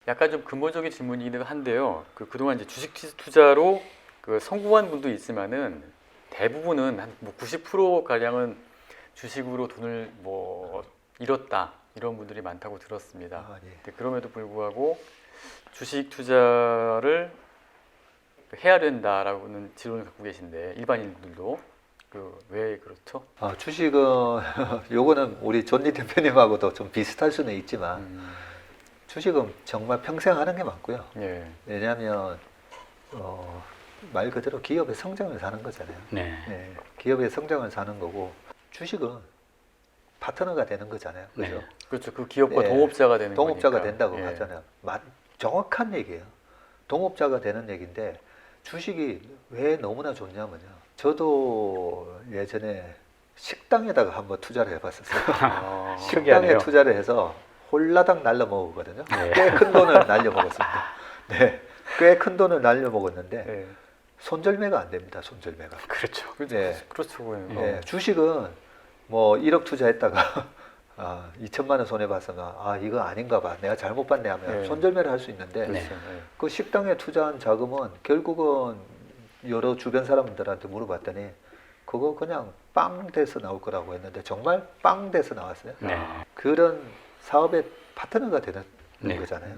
약간 좀 근본적인 질문이기도 한데요. 그동안 이제 주식 투자로 성공한 분도 있지만은 대부분은 한 뭐 90% 가량은 주식으로 돈을 뭐 잃었다 이런 분들이 많다고 들었습니다. 예. 근데 그럼에도 불구하고 주식 투자를 해야 된다라고는 지론을 갖고 계신데 일반인들도 왜 그렇죠? 주식은 요거는 우리 존니 대표님하고도 좀 비슷할 수는 있지만 주식은 정말 평생 하는 게 맞고요. 예. 왜냐하면 말 그대로 기업의 성장을 사는 거잖아요. 네. 네, 기업의 성장을 사는 거고 주식은 파트너가 되는 거잖아요. 그죠? 네. 그렇죠. 그 기업과 예. 동업자가 되는 동업자가 거니까. 된다고 예. 하잖아요. 정확한 얘기예요. 동업자가 되는 얘기인데 주식이 왜 너무나 좋냐면요. 저도 예전에 식당에다가 한번 투자를 해봤었어요. 식당에 특이하네요. 투자를 해서 홀라당 날려 먹었거든요. 네. 꽤 큰 돈을 날려 먹었습니다. 네, 꽤 큰 돈을 날려 먹었는데 예. 손절매가 안 됩니다. 손절매가. 그렇죠. 네. 그렇죠. 네, 주식은 뭐 1억 투자했다가 2천만 원 손해 봤으면 이거 아닌가 봐. 내가 잘못 봤네 하면 네. 손절매를 할 수 있는데 네. 그렇죠. 예. 그 식당에 투자한 자금은 결국은 여러 주변 사람들한테 물어봤더니 그거 그냥 빵 돼서 나올 거라고 했는데 정말 빵 돼서 나왔어요. 네. 그런 사업의 파트너가 되는 네. 거잖아요.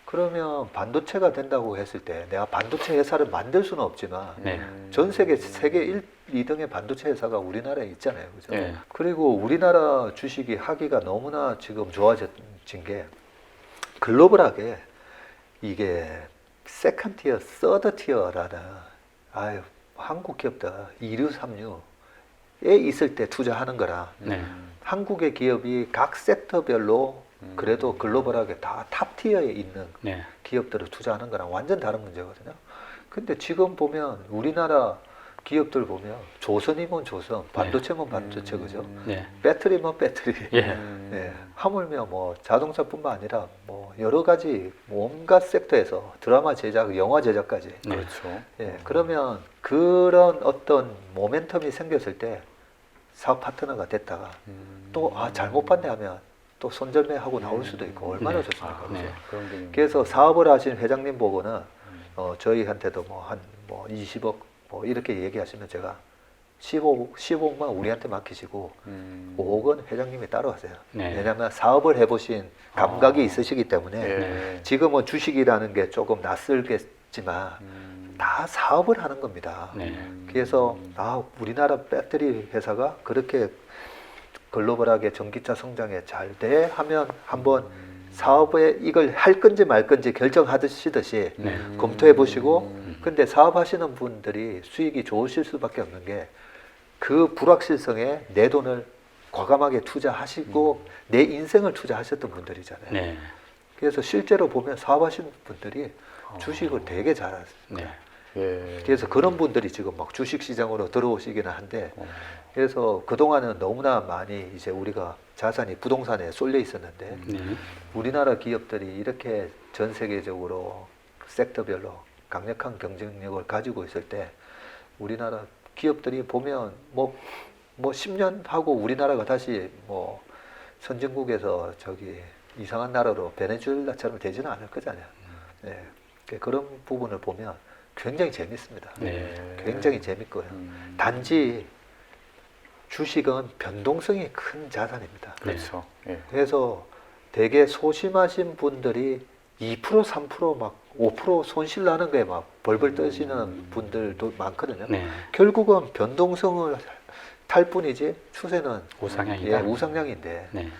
그러면 반도체가 된다고 했을 때 내가 반도체 회사를 만들 수는 없지만 네. 전 세계 1, 2등의 반도체 회사가 우리나라에 있잖아요. 그죠? 네. 그리고 우리나라 주식이 하기가 너무나 지금 좋아진 게 글로벌하게 이게 세컨 티어, 서드 티어라는 한국 기업들 2류, 3류에 있을 때 투자하는 거라 네. 한국의 기업이 각 섹터별로 그래도 글로벌하게 다 탑 티어에 있는 네. 기업들을 투자하는 거랑 완전 다른 문제거든요. 근데 지금 보면 우리나라 기업들 보면 조선이면 조선, 반도체면 반도체, 그죠? 네. 배터리면 배터리. 예. 네. 하물며 뭐 자동차뿐만 아니라 뭐 여러 가지 온갖 섹터에서 드라마 제작, 영화 제작까지. 네. 그렇죠. 예. 그러면 그런 어떤 모멘텀이 생겼을 때 사업 파트너가 됐다가 또 잘못 봤네 하면 또 손절매하고 나올 수도 있고 얼마나 네. 좋습니까? 그죠? 네. 그런 게 그래서 사업을 하신 회장님 보고는 저희한테도 뭐 한 20억 뭐 이렇게 얘기하시면 제가 15억만 우리한테 맡기시고 5억은 회장님이 따로 하세요. 네. 왜냐하면 사업을 해보신 감각이 있으시기 때문에 예. 지금은 주식이라는 게 조금 낯설겠지만 다 사업을 하는 겁니다. 네. 그래서 우리나라 배터리 회사가 그렇게 글로벌하게 전기차 성장에 잘 돼 하면 한번 사업에 이걸 할 건지 말 건지 결정하시듯이 네. 검토해 보시고 근데 사업하시는 분들이 수익이 좋으실 수밖에 없는 게 그 불확실성에 내 돈을 과감하게 투자하시고 내 인생을 투자하셨던 분들이잖아요. 네. 그래서 실제로 보면 사업하시는 분들이 주식을 되게 잘하세요. 네. 예. 그래서 그런 분들이 지금 막 주식 시장으로 들어오시기는 한데 그래서 그동안은 너무나 많이 이제 우리가 자산이 부동산에 쏠려 있었는데 네. 우리나라 기업들이 이렇게 전 세계적으로 섹터별로 강력한 경쟁력을 가지고 있을 때 우리나라 기업들이 보면 뭐 10년 하고 우리나라가 다시 뭐 선진국에서 이상한 나라로 베네수엘라처럼 되지는 않을 거잖아요. 네. 그런 부분을 보면 굉장히 재밌습니다. 네. 굉장히 재밌고요. 단지 주식은 변동성이 큰 자산입니다. 그렇죠. 예. 그래서 되게 소심하신 분들이 2%, 3%, 막 5% 손실 나는 거에 막 벌벌 떠시는 분들도 많거든요. 네. 결국은 변동성을 탈 뿐이지 추세는 우상향이다. 우상향인데 네.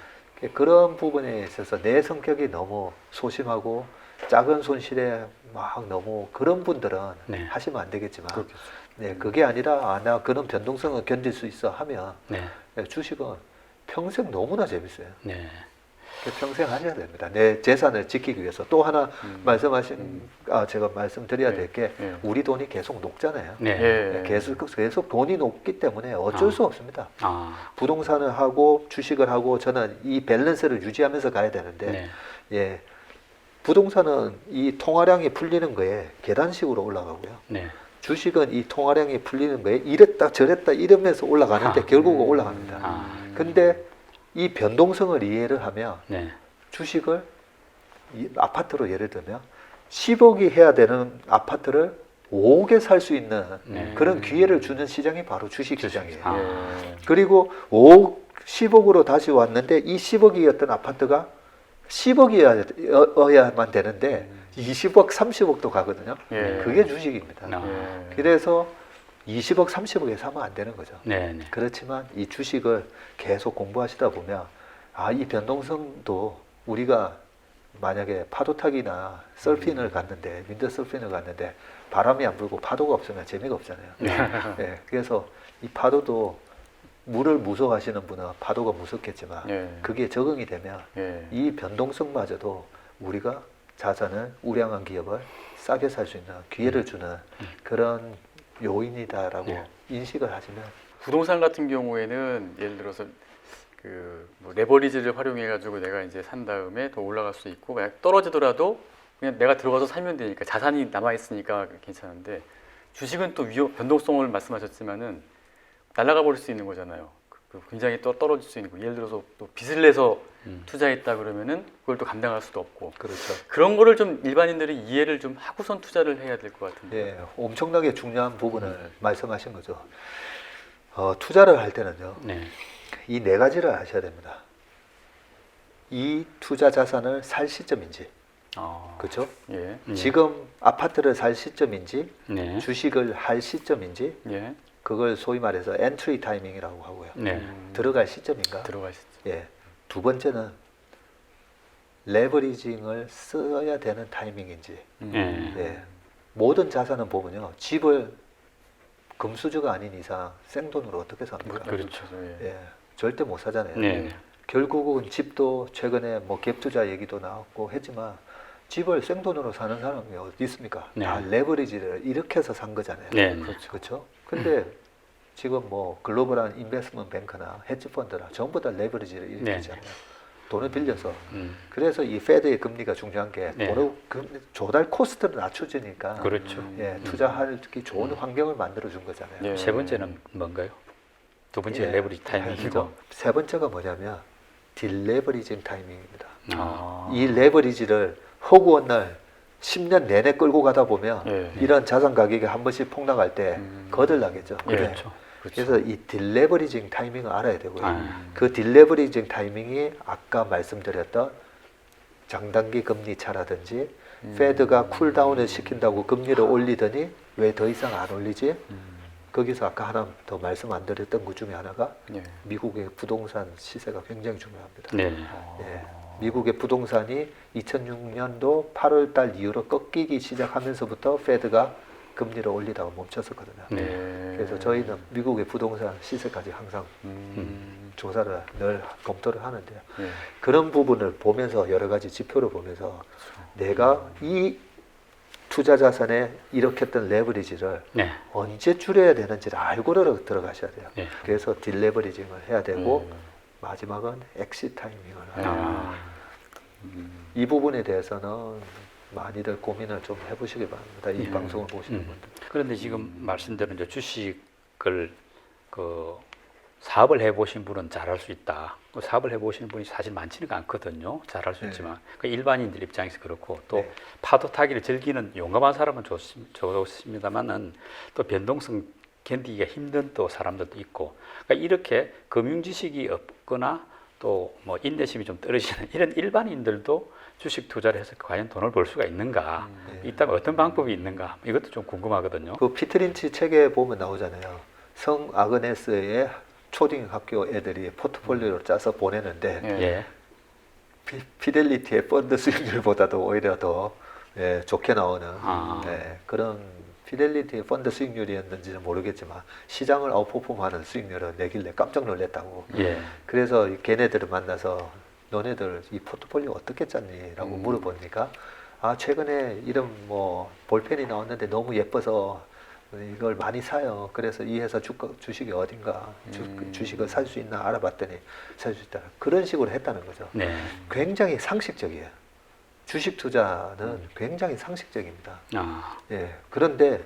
그런 부분에 있어서 내 성격이 너무 소심하고 작은 손실에 막 너무 그런 분들은 네. 하시면 안 되겠지만 그렇겠죠. 네, 그게 아니라 나 그런 변동성을 견딜 수 있어 하면 네. 주식은 평생 너무나 재밌어요. 네. 평생 하셔야 됩니다. 내 재산을 지키기 위해서. 또 하나 제가 말씀드려야 될 게 예. 우리 돈이 계속 녹잖아요. 네. 예. 계속 돈이 녹기 때문에 어쩔 수 없습니다. 부동산을 하고 주식을 하고 저는 이 밸런스를 유지하면서 가야 되는데 네. 예, 부동산은 이 통화량이 풀리는 거에 계단식으로 올라가고요. 네. 주식은 이 통화량이 풀리는 거에 이랬다 저랬다 이러면서 올라가는데 결국은 올라갑니다. 근데 이 변동성을 이해를 하면 네. 주식을 이 아파트로 예를 들면 10억이 해야 되는 아파트를 5억에 살 수 있는 그런 기회를 주는 시장이 바로 주식 시장이에요. 예. 그리고 5억, 10억으로 다시 왔는데 이 10억이었던 아파트가 10억이어야만 되는데 20억, 30억도 가거든요. 예. 그게 주식입니다. 예. 그래서 20억, 30억에 사면 안 되는 거죠. 네, 네. 그렇지만 이 주식을 계속 공부하시다 보면 이 변동성도 우리가 만약에 파도타기나 서핑을 갔는데 윈드 서핑을 갔는데 바람이 안 불고 파도가 없으면 재미가 없잖아요. 예, 그래서 이 파도도 물을 무서워하시는 분은 파도가 무섭겠지만 예. 그게 적응이 되면 예. 이 변동성마저도 우리가 자산을 우량한 기업을 싸게 살 수 있는 기회를 주는 그런 요인이다라고 예. 인식을 하시면 부동산 같은 경우에는 예를 들어서 그뭐 레버리지를 활용해 가지고 내가 이제 산 다음에 더 올라갈 수 있고 만약 떨어지더라도 그냥 내가 들어가서 살면 되니까 자산이 남아 있으니까 괜찮은데 주식은 또 변동성을 말씀하셨지만은 날아가 버릴 수 있는 거잖아요. 굉장히 또 떨어질 수 있는 거. 예를 들어서 또 빚을 내서 투자했다 그러면은 그걸 또 감당할 수도 없고 그렇죠. 그런 거를 좀 일반인들이 이해를 좀 하고선 투자를 해야 될 것 같은데. 예, 엄청나게 중요한 부분을 말씀하신 거죠. 투자를 할 때는요, 네. 이 네 가지를 아셔야 됩니다. 이 투자 자산을 살 시점인지, 그렇죠? 예. 지금 아파트를 살 시점인지, 네. 주식을 할 시점인지, 예. 그걸 소위 말해서 엔트리 타이밍이라고 하고요. 네. 들어갈 시점인가? 들어가시죠. 예. 두 번째는 레버리징을 써야 되는 타이밍인지. 네. 예. 모든 자산은 보면요, 집을 금수저가 아닌 이상 생돈으로 어떻게 삽니까? 그렇죠. 예. 예. 절대 못 사잖아요. 네. 결국은 집도 최근에 뭐 갭투자 얘기도 나왔고 했지만 집을 생돈으로 사는 사람이 어디 있습니까? 네. 다 레버리지를 이렇게 해서 산 거잖아요. 네. 그렇죠? 근데 지금 뭐 글로벌한 인베스트먼트 뱅크나 헤지펀드나 전부 다 레버리지를 이렇게 네. 하잖아요. 돈을 빌려서. 음. 그래서 이 페드의 금리가 중요한 게 네. 돈을 조달 코스트를 낮춰주니까 그렇죠. 예, 투자하기 좋은 환경을 만들어 준 거잖아요. 예. 세 번째는 뭔가요? 두 번째 예. 레버리지 타이밍이고. 그리고 세 번째가 뭐냐면 딜레버리징 타이밍입니다. 아. 이 레버리지를 허구한 날 10년 내내 끌고 가다 보면 예. 이런 자산 가격이 한 번씩 폭락할 때 거들나겠죠. 그렇죠. 그래서 이 딜레버리징 타이밍을 알아야 되고요. 아. 그 딜레버리징 타이밍이 아까 말씀드렸던 장단기 금리 차라든지 페드가 쿨다운을 시킨다고 금리를 올리더니 왜 더 이상 안 올리지? 거기서 아까 하나 더 말씀 안 드렸던 것 중에 하나가 예. 미국의 부동산 시세가 굉장히 중요합니다. 네. 예, 미국의 부동산이 2006년도 8월 달 이후로 꺾이기 시작하면서부터 페드가 금리를 올리다가 멈췄었거든요. 네. 그래서 저희는 미국의 부동산 시세까지 항상 조사를 늘 검토를 하는데요. 예. 그런 부분을 보면서 여러 가지 지표를 보면서 내가 이 투자 자산에 일으켰던 레버리지를 네. 언제 줄여야 되는지를 알고 들어가셔야 돼요. 네. 그래서 딜레버리징을 해야 되고 마지막은 엑시 타이밍을 해야 돼요. 아. 이 부분에 대해서는 많이들 고민을 좀 해보시기 바랍니다. 이 방송을 보시는 분들. 그런데 지금 말씀대로 이제 주식을 사업을 해보신 분은 잘할 수 있다. 그 사업을 해보시는 분이 사실 많지는 않거든요. 잘할 수 네. 있지만 그러니까 일반인들 입장에서 그렇고 또 네. 파도 타기를 즐기는 용감한 사람은 좋습니다만은 또 변동성 견디기가 힘든 또 사람들도 있고 그러니까 이렇게 금융 지식이 없거나 또 뭐 인내심이 좀 떨어지는 이런 일반인들도 주식 투자를 해서 과연 돈을 벌 수가 있는가? 있다면 어떤 방법이 있는가? 이것도 좀 궁금하거든요. 그 피트린치 책에 보면 나오잖아요. 성 아그네스의 초딩 학교 애들이 포트폴리오를 짜서 보내는데 예. 예. 피델리티의 펀드 수익률보다도 오히려 더 좋게 나오는 아. 그런 피델리티의 펀드 수익률이었는지는 모르겠지만 시장을 아웃퍼폼하는 수익률을 내길래 깜짝 놀랐다고. 예. 그래서 걔네들을 만나서 너네들 이 포트폴리오 어떻게 짰니? 라고 물어보니까 최근에 이런 뭐 볼펜이 나왔는데 너무 예뻐서 이걸 많이 사요. 그래서 이 회사 주식이 어딘가 주식을 살 수 있나 알아봤더니 살 수 있다. 그런 식으로 했다는 거죠. 네. 굉장히 상식적이에요. 주식 투자는 굉장히 상식적입니다. 아. 예. 그런데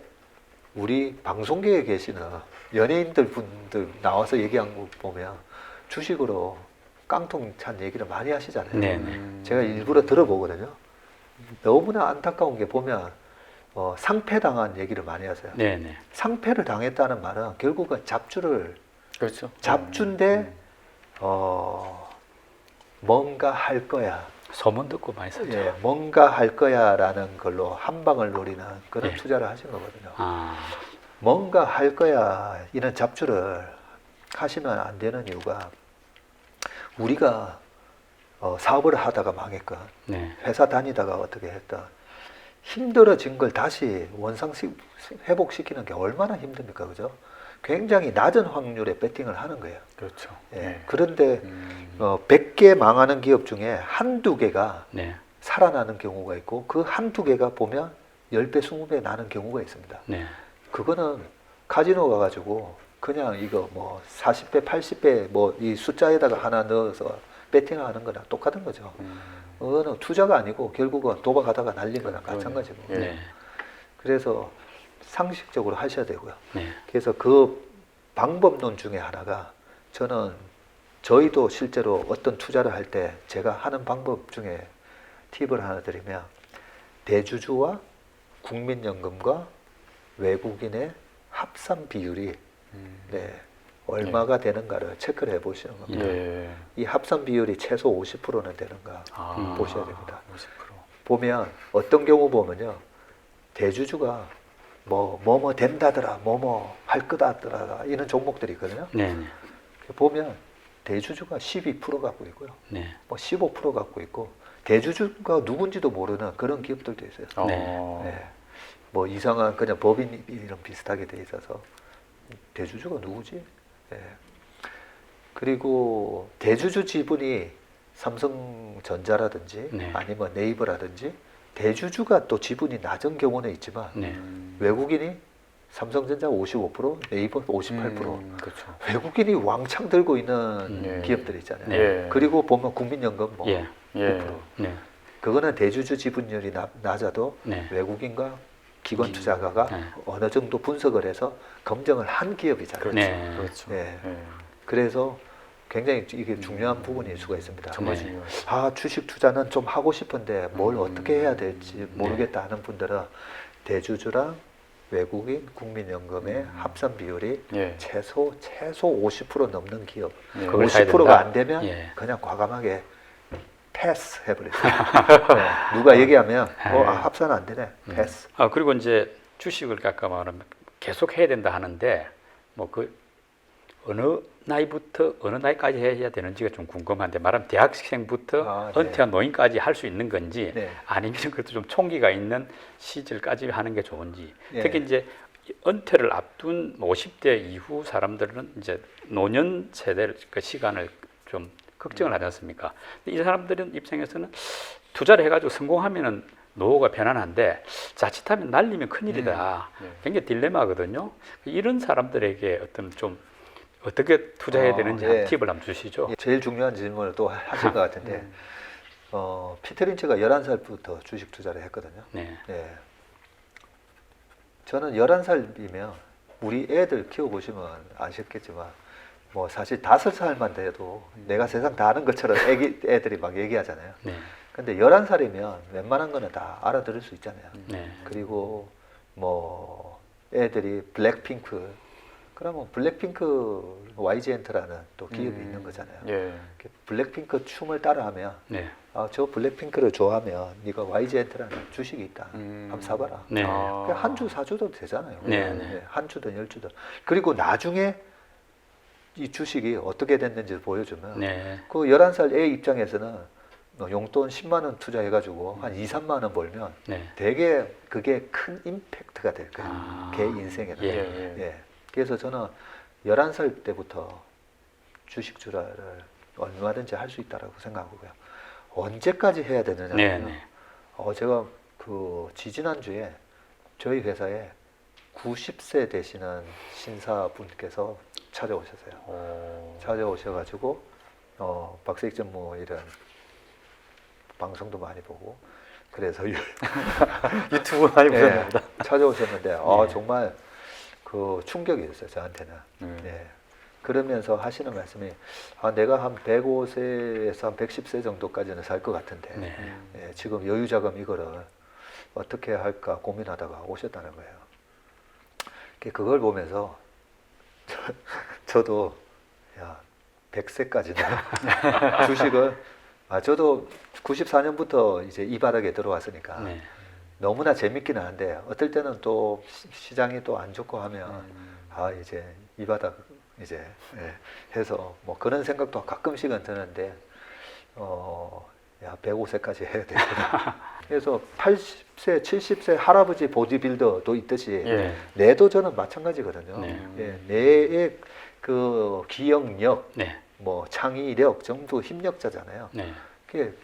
우리 방송계에 계시는 연예인들 분들 나와서 얘기한 거 보면 주식으로 깡통 찬 얘기를 많이 하시잖아요. 네. 네. 제가 일부러 들어보거든요. 너무나 안타까운 게 보면 상패당한 얘기를 많이 하세요. 네, 네. 상패를 당했다는 말은 결국은 그렇죠. 잡주인데 뭔가 할 거야. 소문 듣고 많이 썼죠. 예, 뭔가 할 거야라는 걸로 한 방을 노리는 그런 예. 투자를 하신 거거든요. 아, 뭔가 할 거야 이런 잡주를 하시면 안 되는 이유가 우리가 사업을 하다가 망했건 네, 회사 다니다가 어떻게 했던 힘들어진 걸 다시 회복시키는 게 얼마나 힘듭니까, 그죠? 굉장히 낮은 확률의 배팅을 하는 거예요. 그렇죠. 예. 네. 그런데 100개 망하는 기업 중에 한두 개가 네, 살아나는 경우가 있고 그 한두 개가 보면 10배, 20배 나는 경우가 있습니다. 네, 그거는 카지노 가가지고 그냥 이거 뭐 40배, 80배 뭐 이 숫자에다가 하나 넣어서 배팅하는 거랑 똑같은 거죠. 그거는 투자가 아니고 결국은 도박하다가 날린 거랑 마찬가지고. 예. 네, 그래서 상식적으로 하셔야 되고요. 네, 그래서 그 방법론 중에 하나가 저희도 실제로 어떤 투자를 할 때 제가 하는 방법 중에 팁을 하나 드리면 대주주와 국민연금과 외국인의 합산 비율이 네, 얼마가 되는가를 체크를 해보시는 겁니다. 예. 이 합산 비율이 최소 50%는 되는가 아, 보셔야 됩니다. 50%. 보면 어떤 경우 보면요 대주주가 뭐뭐 된다더라 뭐뭐 할 거다더라 이런 종목들이 있거든요. 네, 네, 보면 대주주가 12% 갖고 있고요. 네, 뭐 15% 갖고 있고 대주주가 누군지도 모르는 그런 기업들도 있어요. 네. 뭐 이상한 그냥 법인 이름 비슷하게 돼 있어서 대주주가 누구지? 네. 그리고 대주주 지분이 삼성전자라든지 네. 아니면 네이버라든지 대주주가 또 지분이 낮은 경우는 있지만 네, 외국인이 삼성전자 55%, 네이버 58%. 그렇죠. 외국인이 왕창 들고 있는 예. 기업들 있잖아요. 예. 그리고 보면 국민연금 뭐 예, 5%. 예. 네, 그거는 대주주 지분율이 낮아도 네, 외국인과 기관 투자가가 네. 어느 정도 분석을 해서 검증을 한 기업이잖아요. 그렇죠. 네. 그렇죠. 예. 예. 그래서 굉장히 이게 중요한 부분일 수가 있습니다. 정말 네. 중요하죠. 아, 주식 투자는 좀 하고 싶은데 뭘 어떻게 해야 될지 모르겠다 하는 분들은 대주주랑 외국인 국민연금의 합산 비율이 예. 최소 50% 넘는 기업. 예. 그걸 사야 50%가 된다? 안 되면 예. 그냥 과감하게 패스 해버렸어요. 네. 누가 얘기하면 합산 안 되네. 패스. 아, 그리고 이제 주식을 아까 말하면 계속 해야 된다 하는데 뭐 그 어느 나이부터 어느 나이까지 해야 되는지가 좀 궁금한데 말하면 대학생부터 네. 은퇴한 노인까지 할 수 있는 건지 네. 아니면 그것도 좀 총기가 있는 시절까지 하는 게 좋은지 네. 특히 이제 은퇴를 앞둔 50대 이후 사람들은 이제 노년 세대 그 시간을 좀 걱정을 하지 않습니까? 근데 이 사람들은 입장에서는 투자를 해가지고 성공하면은 노후가 편안한데 자칫하면 날리면 큰일이다. 굉장히 딜레마거든요. 이런 사람들에게 어떤 좀 어떻게 투자해야 되는지 예. 팁을 한번 주시죠. 제일 중요한 질문을 또 하신 것 같은데 피터 린치가 11살부터 주식 투자를 했거든요. 네. 네. 저는 11살이면 우리 애들 키워보시면 아시겠지만 뭐 사실 5살만 돼도 내가 세상 다 아는 것처럼 애들이 막 얘기하잖아요. 네. 근데 11살이면 웬만한 거는 다 알아들을 수 있잖아요. 네. 그리고 뭐 애들이 블랙핑크 그러면 블랙핑크 YG엔터라는 또 기업이 있는 거잖아요. 예. 블랙핑크 춤을 따라하면 네. 저 블랙핑크를 좋아하면 네가 YG엔터라는 주식이 있다. 한번 사봐라. 네. 그냥 한 주 사줘도 되잖아요. 네, 네. 한 주든 10주든. 그리고 나중에 이 주식이 어떻게 됐는지를 보여주면 네. 그 11살 애 입장에서는 용돈 10만 원 투자해가지고 한 2, 3만 원 벌면 네. 되게 그게 큰 임팩트가 될 거예요. 아, 걔 인생에는. 예. 예. 그래서 저는 11살 때부터 주식 투자를 얼마든지 할 수 있다고 생각하고요. 언제까지 해야 되느냐면 네, 네. 제가 그 지지난주에 저희 회사에 90세 되시는 신사분께서 찾아오셨어요. 찾아오셔가지고 박세익 전무 이런 방송도 많이 보고 그래서 유튜브 많이 예, 보셨습니다. 찾아오셨는데 정말 그 충격이었어요 저한테는. 예. 그러면서 하시는 말씀이 내가 한 105세에서 한 110세 정도까지는 살 것 같은데 네. 예, 지금 여유자금 이거를 어떻게 할까 고민하다가 오셨다는 거예요. 그걸 보면서 저도 야 100세까지는 주식을 저도 94년부터 이제 이 바닥에 들어왔으니까 네. 너무나 재밌기는 한데 어떨 때는 또 시장이 또 안 좋고 하면 이제 이 바닥 이제 해서 뭐 그런 생각도 가끔씩은 드는데 야 105세까지 해야 되구나. 그래서 80세, 70세 할아버지 보디빌더도 있듯이 예. 뇌도 저는 마찬가지거든요. 네. 예, 뇌의 그 기억력, 네. 뭐 창의력 전부 힘력자잖아요. 네.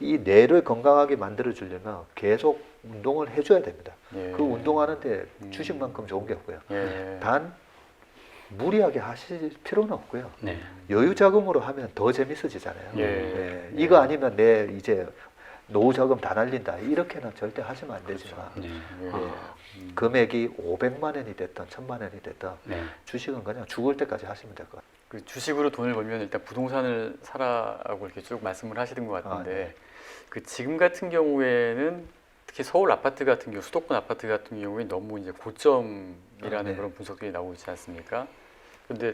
이 뇌를 건강하게 만들어 주려면 계속 운동을 해줘야 됩니다. 예. 그 운동하는데 주식만큼 좋은 게 없고요. 예. 단 무리하게 하실 필요는 없고요. 네. 여유 자금으로 하면 더 재밌어지잖아요. 예. 예, 이거 아니면 내 이제 노후 자금 다 날린다. 이렇게는 절대 하시면 안 되지만 네. 예. 예, 금액이 500만 원이 됐든 1000만 원이 됐든 네. 주식은 그냥 죽을 때까지 하시면 될 것 같아요. 그 주식으로 돈을 벌면 일단 부동산을 사라고 이렇게 쭉 말씀을 하시는 것 같은데 네. 그 지금 같은 경우에는 특히 서울 아파트 같은 경우, 수도권 아파트 같은 경우에 너무 이제 고점이라는 네. 그런 분석들이 나오고 있지 않습니까? 그런데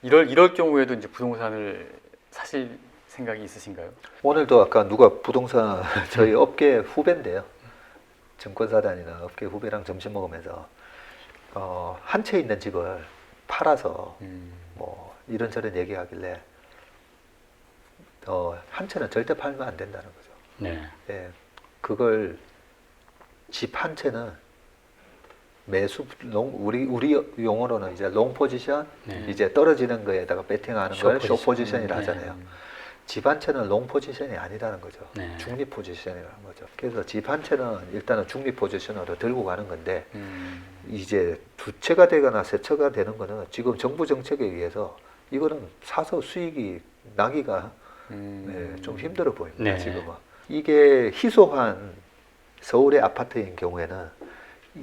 이럴 경우에도 이제 부동산을 사실 생각이 있으신가요? 오늘도 아까 누가 부동산 저희 업계 후배인데요. 증권사단이나 업계 후배랑 점심 먹으면서 한 채 있는 집을 팔아서 뭐 이런저런 얘기하길래 한 채는 절대 팔면 안 된다는 거죠. 네. 예, 그걸 집 한 채는 매수 우리 용어로는 이제 롱 포지션 네. 이제 떨어지는 거에다가 배팅하는 숏 걸 숏 포지션. 포지션이라 네. 하잖아요. 집 한 채는 롱 포지션이 아니라는 거죠. 네. 중립 포지션이라는 거죠. 그래서 집 한 채는 일단은 중립 포지션으로 들고 가는 건데 이제 두 채가 되거나 세 채가 되는 거는 지금 정부 정책에 의해서 이거는 사서 수익이 나기가 좀 힘들어 보입니다. 네. 지금은 이게 희소한 서울의 아파트인 경우에는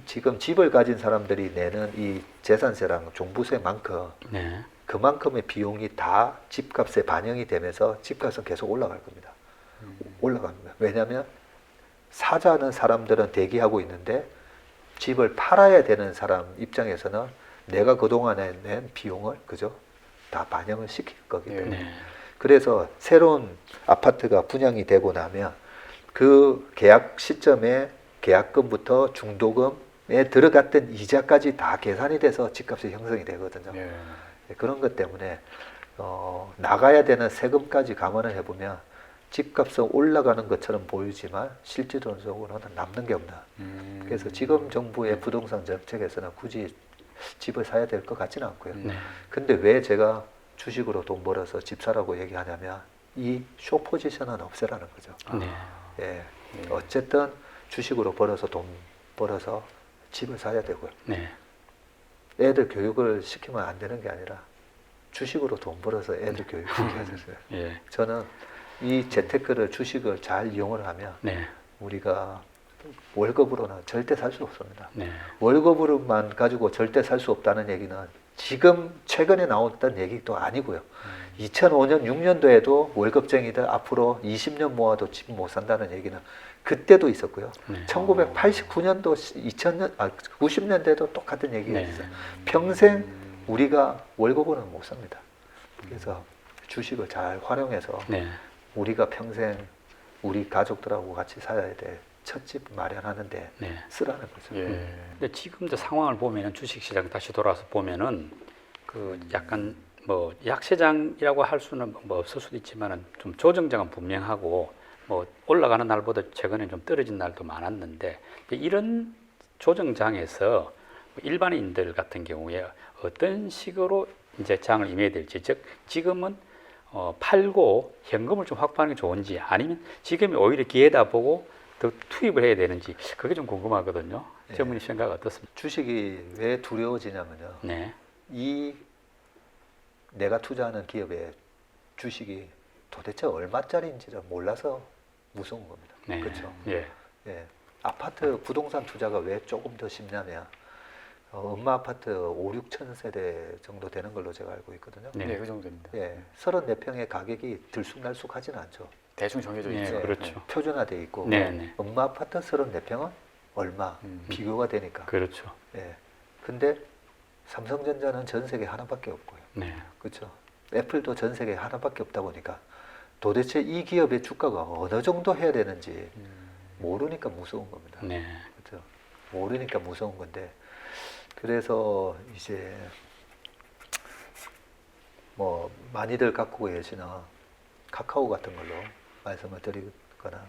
지금 집을 가진 사람들이 내는 이 재산세랑 종부세만큼 네. 그만큼의 비용이 다 집값에 반영이 되면서 집값은 계속 올라갈 겁니다. 올라갑니다. 왜냐하면 사자는 사람들은 대기하고 있는데 집을 팔아야 되는 사람 입장에서는 내가 그동안에 낸 비용을 그죠? 다 반영을 시킬 거기 때문에 네. 그래서 새로운 아파트가 분양이 되고 나면 그 계약 시점에 계약금부터 중도금에 들어갔던 이자까지 다 계산이 돼서 집값이 형성이 되거든요. 예. 그런 것 때문에 나가야 되는 세금까지 감안을 해보면 집값은 올라가는 것처럼 보이지만 실질적으로는 남는 게 없나. 그래서 지금 정부의 부동산 정책에서는 굳이 집을 사야 될 것 같지는 않고요. 네. 근데 왜 제가 주식으로 돈 벌어서 집 사라고 얘기하냐면 이 숏 포지션은 없애라는 거죠. 네. 예. 어쨌든 주식으로 벌어서 돈 벌어서 집을 사야 되고요. 네. 애들 교육을 시키면 안 되는 게 아니라 주식으로 돈 벌어서 애들 교육을 시켜야 되어요. 예. 저는 이 재테크를 주식을 잘 이용을 하면 네. 우리가 월급으로는 절대 살 수 없습니다. 네. 월급으로만 가지고 절대 살 수 없다는 얘기는 지금 최근에 나왔던 얘기도 아니고요. 2005년, 6년도에도 월급쟁이들 앞으로 20년 모아도 집 못 산다는 얘기는 그때도 있었고요. 네. 1989년도, 90년대도 똑같은 얘기가 네. 있어요. 평생 우리가 월급으로는 못 삽니다. 그래서 주식을 잘 활용해서 네. 우리가 평생 우리 가족들하고 같이 살아야 될 첫집 마련하는데 네. 쓰라는 거죠. 예. 근데 지금 저 상황을 보면은 주식시장 다시 돌아와서 보면은 그 약간 뭐 약세장이라고 할 수는 뭐 없을 수도 있지만은 좀 조정장은 분명하고 뭐 올라가는 날보다 최근에 좀 떨어진 날도 많았는데 이런 조정장에서 일반인들 같은 경우에 어떤 식으로 이제 장을 임해야 될지 즉 지금은 팔고 현금을 좀 확보하는 게 좋은지 아니면 지금이 오히려 기회다 보고 더 투입을 해야 되는지 그게 좀 궁금하거든요. 네. 전문의 생각 어떻습니까? 주식이 왜 두려워지냐면요. 네, 이 내가 투자하는 기업의 주식이 도대체 얼마짜리인지를 몰라서 무서운 겁니다. 네, 그렇죠? 예, 예. 아파트 부동산 투자가 왜 조금 더 쉽냐면 엄마 아파트 5, 6천 세대 정도 되는 걸로 제가 알고 있거든요. 네. 네, 그 정도입니다. 예, 34평의 가격이 들쑥날쑥하지는 않죠. 대충 정해져 네, 있죠. 그렇죠. 표준화돼 있고 네, 네. 엄마 아파트 34평은 얼마 비교가 되니까. 그렇죠. 예. 근데 삼성전자는 전 세계 하나밖에 없고요. 네. 그렇죠. 애플도 전 세계 하나밖에 없다 보니까 도대체 이 기업의 주가가 어느 정도 해야 되는지 모르니까 무서운 겁니다. 네. 그렇죠. 모르니까 무서운 건데 그래서 이제 뭐 많이들 갖고 계시는 카카오 같은 걸로 말씀을 드리거나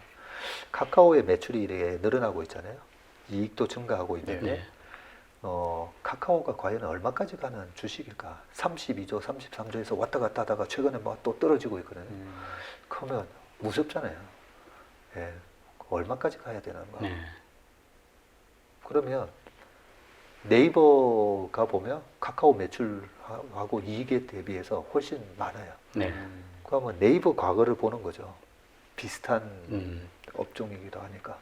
카카오의 매출이 이렇게 늘어나고 있잖아요. 이익도 증가하고 있는데 네. 카카오가 과연 얼마까지 가는 주식일까? 32조, 33조에서 왔다 갔다 하다가 최근에 막 또 떨어지고 있거든요. 그러면 무섭잖아요. 예, 얼마까지 가야 되는 거? 네. 그러면 네이버가 보면 카카오 매출하고 이익에 대비해서 훨씬 많아요. 네. 그러면 네이버 과거를 보는 거죠. 비슷한 음. 업종이기도 하니까.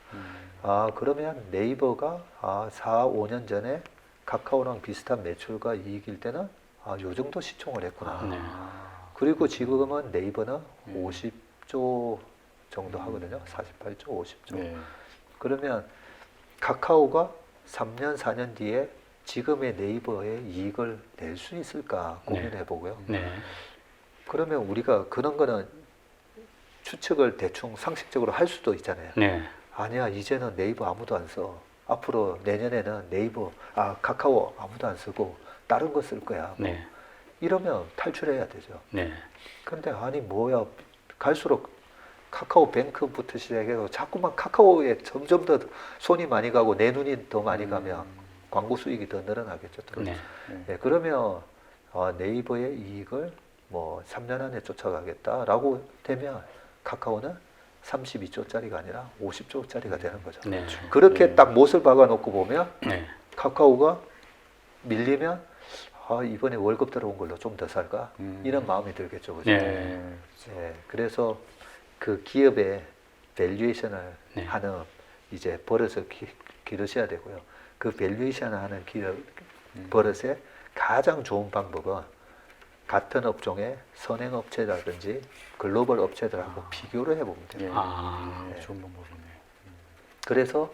그러면 네이버가 4, 5년 전에 카카오랑 비슷한 매출과 이익일 때는 요 정도 시총을 했구나. 네. 그리고 지금은 네이버는 50조 정도 하거든요. 48조, 50조. 네. 그러면 카카오가 3년, 4년 뒤에 지금의 네이버의 이익을 낼 수 있을까 고민해 보고요. 네. 그러면 우리가 그런 거는 추측을 대충 상식적으로 할 수도 있잖아요. 네. 아니야, 이제는 네이버 아무도 안 써. 앞으로 내년에는 카카오 아무도 안 쓰고 다른 거 쓸 거야. 네. 이러면 탈출해야 되죠. 네. 근데 아니 뭐야, 갈수록 카카오뱅크부터 시작해서 자꾸만 카카오에 점점 더 손이 많이 가고 내 눈이 더 많이 가면 광고 수익이 더 늘어나겠죠. 또. 네. 네, 그러면 네이버의 이익을 뭐 3년 안에 쫓아가겠다라고 되면 카카오는 32조짜리가 아니라 50조짜리가 되는 거죠. 네. 그렇게 네. 딱 못을 박아놓고 보면 네. 카카오가 밀리면 이번에 월급 들어온 걸로 좀 더 살까? 이런 마음이 들겠죠. 그죠? 네. 네, 그래서 그 기업의 밸류에이션을 네. 하는 이제 버릇을 기르셔야 되고요. 그 밸류에이션을 하는 버릇의 가장 좋은 방법은 같은 업종의 선행 업체라든지 글로벌 업체들하고 비교를 해보면 돼요. 예. 좋은 방법이네. 그래서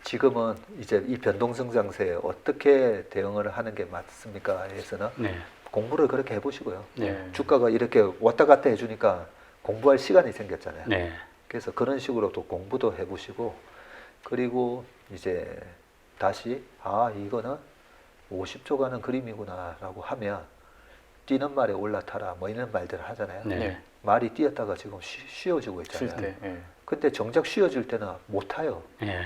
지금은 이제 이 변동성장세에 어떻게 대응을 하는 게 맞습니까? 에서는 네. 공부를 그렇게 해보시고요. 네. 주가가 이렇게 왔다 갔다 해주니까 공부할 시간이 생겼잖아요. 네. 그래서 그런 식으로 또 공부도 해보시고, 그리고 이제 다시 이거는 50조 가는 그림이구나라고 하면 뛰는 말에 올라타라 뭐 이런 말들을 하잖아요. 네. 네. 말이 뛰었다가 지금 쉬어지고 있잖아요. 쉴 때. 예. 근데 정작 쉬어질 때는 못 타요. 네.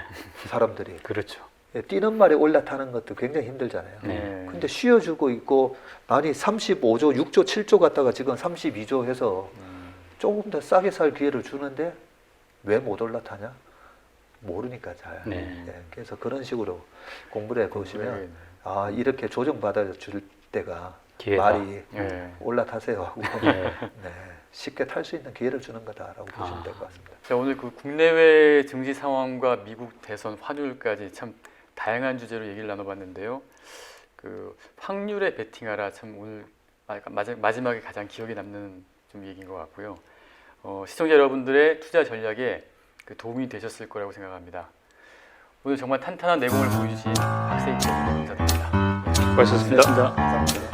사람들이. 그렇죠. 뛰는 말에 올라타는 것도 굉장히 힘들잖아요. 네. 근데 쉬어주고 있고, 아니 35조, 6조, 7조 갔다가 지금 32조 해서 조금 더 싸게 살 기회를 주는데 왜 못 올라타냐? 모르니까 잘. 네. 그래서 그런 식으로 공부를 해보시면 네. 이렇게 조정받아 줄 때가 기회다. 말이 예. 올라타세요 하고 네. 네, 쉽게 탈 수 있는 기회를 주는 거다라고 보시면 될 것 같습니다. 자, 오늘 그 국내외 증시 상황과 미국 대선 환율까지 참 다양한 주제로 얘기를 나눠봤는데요. 그 확률에 베팅하라 참 오늘 마지막에 가장 기억에 남는 좀 얘기인 것 같고요. 시청자 여러분들의 투자 전략에 그 도움이 되셨을 거라고 생각합니다. 오늘 정말 탄탄한 내공을 보여주신 박세익 대표님 감사드립니다. 수고하셨습니다. 감사합니다.